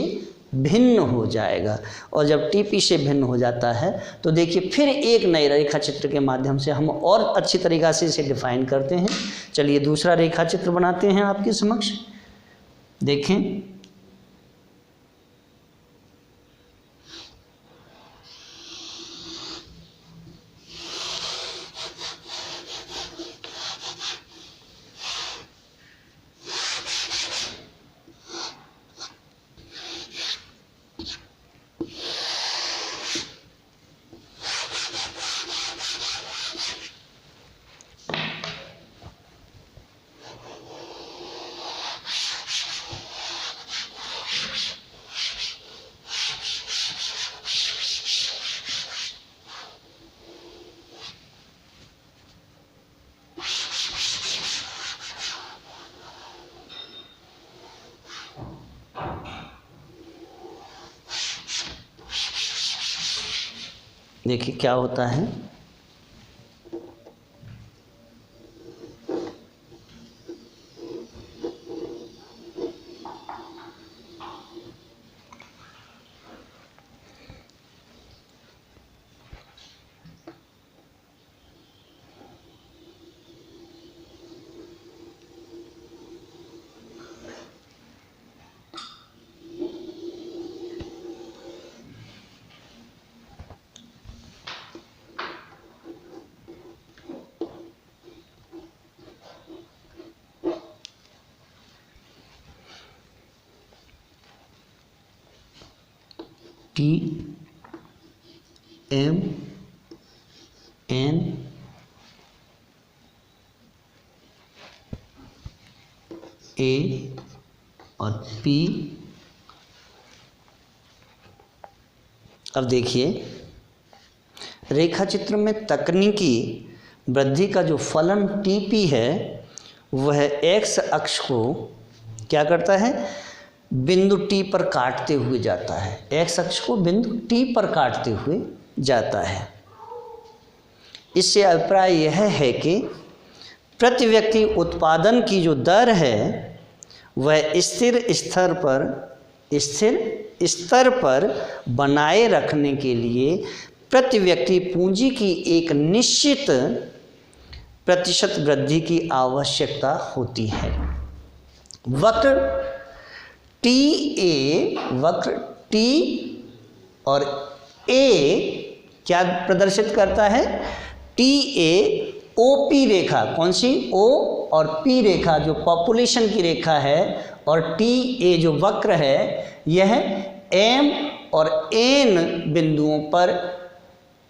भिन्न हो जाएगा। और जब TP से भिन्न हो जाता है तो देखिए फिर एक नए रेखा चित्र के माध्यम से हम और अच्छी तरीक़ा से इसे डिफाइन करते हैं। चलिए दूसरा रेखा चित्र बनाते हैं आपके समक्ष। देखें, देखिए क्या होता है। TMN A और P। अब देखिए रेखा चित्र में तकनीकी वृद्धि का जो फलन TP है वह x अक्ष को क्या करता है, बिंदु टी पर काटते हुए जाता है, एक्स अक्ष को बिंदु टी पर काटते हुए जाता है। इससे अभिप्राय यह है कि प्रति व्यक्ति उत्पादन की जो दर है वह स्थिर स्तर पर बनाए रखने के लिए प्रति व्यक्ति पूंजी की एक निश्चित प्रतिशत वृद्धि की आवश्यकता होती है। वक्र टी और ए क्या प्रदर्शित करता है? टी ए ओ पी रेखा, कौन सी? ओ और पी रेखा जो पॉपुलेशन की रेखा है, और टी ए जो वक्र है यह एम और एन बिंदुओं पर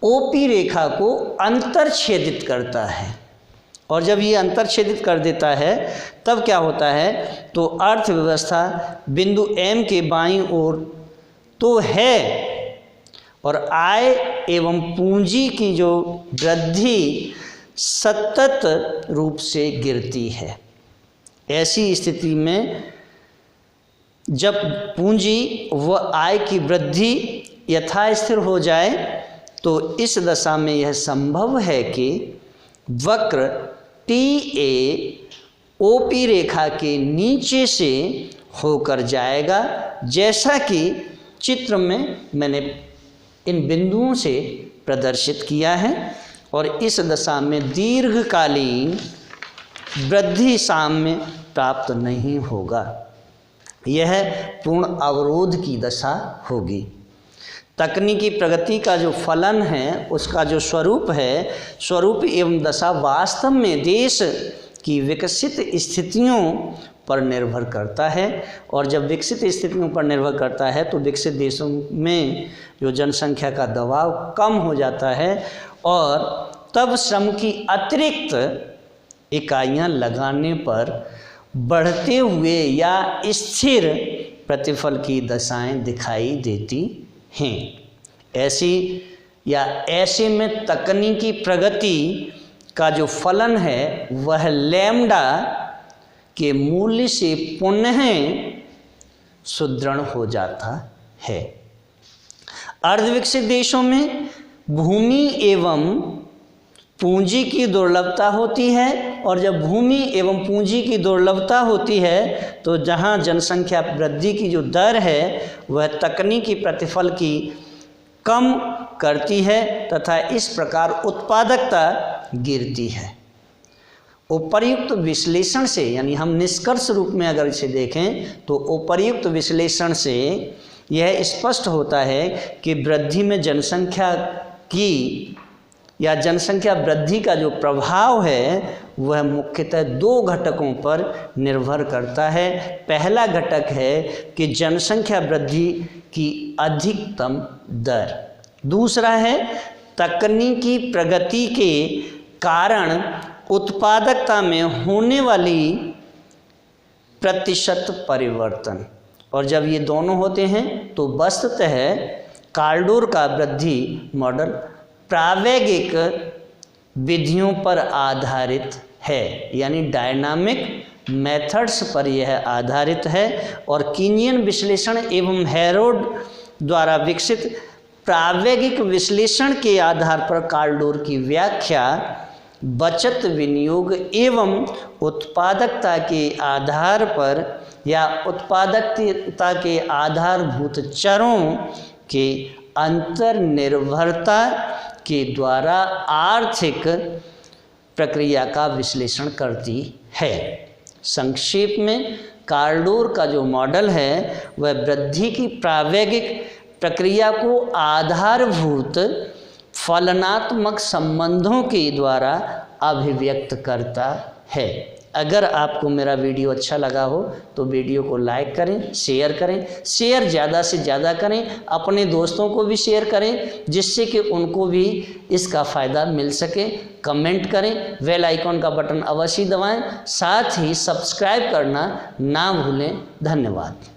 ओ पी रेखा को अंतरछेदित करता है। और जब ये अंतरछेदित कर देता है तब क्या होता है? तो अर्थव्यवस्था बिंदु एम के बाईं ओर तो है और आय एवं पूंजी की जो वृद्धि सतत रूप से गिरती है। ऐसी स्थिति में जब पूंजी व आय की वृद्धि यथास्थिर हो जाए तो इस दशा में यह संभव है कि वक्र टी ए ओ पी रेखा के नीचे से होकर जाएगा, जैसा कि चित्र में मैंने इन बिंदुओं से प्रदर्शित किया है। और इस दशा में दीर्घकालीन वृद्धि साम्य प्राप्त नहीं होगा, यह पूर्ण अवरोध की दशा होगी। तकनीकी प्रगति का जो फलन है, उसका जो स्वरूप है, स्वरूप एवं दशा वास्तव में देश की विकसित स्थितियों पर निर्भर करता है। और जब विकसित स्थितियों पर निर्भर करता है तो विकसित देशों में जो जनसंख्या का दबाव कम हो जाता है और तब श्रम की अतिरिक्त इकाइयां लगाने पर बढ़ते हुए या स्थिर प्रतिफल की दशाएं दिखाई देती हैं। ऐसे में तकनीकी प्रगति का जो फलन है वह लैम्डा के मूल्य से पुनः सुदृढ़ हो जाता है। अर्धविकसित देशों में भूमि एवं पूंजी की दुर्लभता होती है, और जब भूमि एवं पूंजी की दुर्लभता होती है तो जहां जनसंख्या वृद्धि की जो दर है वह तकनीकी प्रतिफल की कम करती है तथा इस प्रकार उत्पादकता गिरती है। उपर्युक्त विश्लेषण से, यानी हम निष्कर्ष रूप में अगर इसे देखें तो उपर्युक्त विश्लेषण से यह स्पष्ट होता है कि वृद्धि में जनसंख्या की या जनसंख्या वृद्धि का जो प्रभाव है वह मुख्यतः दो घटकों पर निर्भर करता है। पहला घटक है कि जनसंख्या वृद्धि की अधिकतम दर, दूसरा है तकनीकी प्रगति के कारण उत्पादकता में होने वाली प्रतिशत परिवर्तन। और जब ये दोनों होते हैं तो वस्तुतः काल्डोर का वृद्धि मॉडल प्रावैगिक विधियों पर आधारित है, यानी डायनामिक मेथड्स पर यह आधारित है। और कीनियन विश्लेषण एवं हैरोड द्वारा विकसित प्रावैगिक विश्लेषण के आधार पर काल्डोर की व्याख्या बचत, विनियोग एवं उत्पादकता के आधार पर या उत्पादकता के आधारभूत चरों के अंतर्निर्भरता के द्वारा आर्थिक प्रक्रिया का विश्लेषण करती है। संक्षेप में काल्डोर का जो मॉडल है वह वृद्धि की प्रावैगिक प्रक्रिया को आधारभूत फलनात्मक संबंधों के द्वारा अभिव्यक्त करता है। अगर आपको मेरा वीडियो अच्छा लगा हो तो वीडियो को लाइक करें, शेयर करें, शेयर ज़्यादा से ज़्यादा करें, अपने दोस्तों को भी शेयर करें जिससे कि उनको भी इसका फ़ायदा मिल सके। कमेंट करें, बेल आइकॉन का बटन अवश्य दबाएं, साथ ही सब्सक्राइब करना ना भूलें। धन्यवाद।